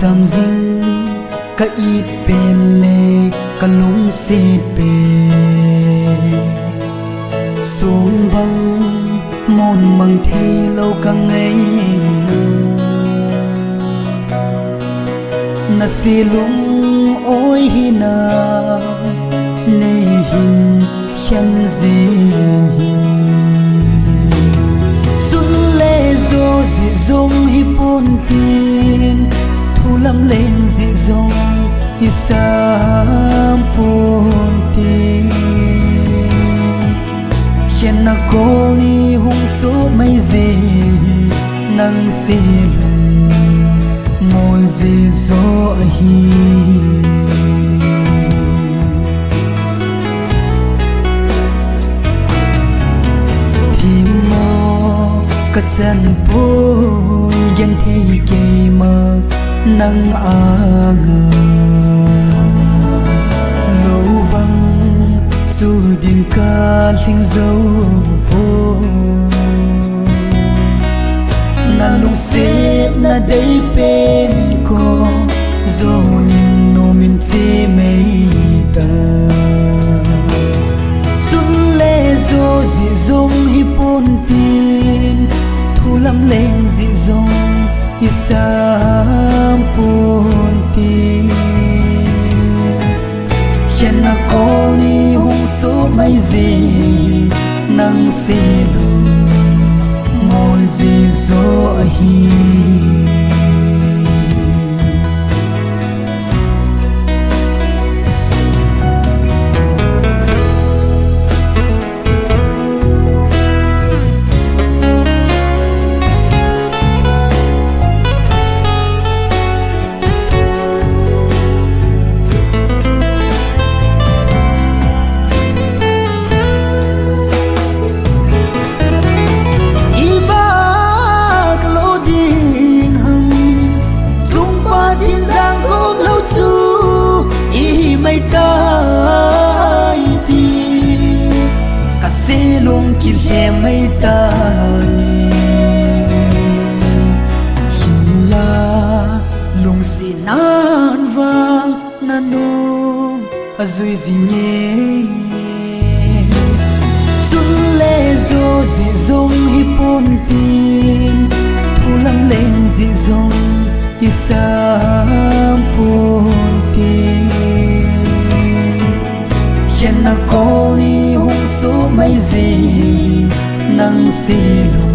chăm dinh ka ít bên lệ ka lúng xịt bề xuống vắng môn măng thi lâu cả ngày na si lung ôi hi na nê hin chân gì sun lê zo dị dung hi pun tin thu lâm lên dị dung hi sam pun tin chen na cô ni hung số mấy gì nang si lung môi gì zo hi cất chân bôi dân thi kỳ mơ nắng ngờ lâu băng dù điên ca linh dấu vô na lung xếp na đây bên cô dù nhìn nô mình chê mấy ta xuân lê dô dị dung hi bôn tin thu lâm lên dị dung hi sam pun tin chen na cô ni hung số mấy gì nang si lung môi gì zo hi lung kil he mai ta la lung si nan vang nanung azui zi nye sun le zo zi zong hi pun tin thu lam lên zi zong hi sam pun tin chen na ko ni hung số mấy gì nang si lu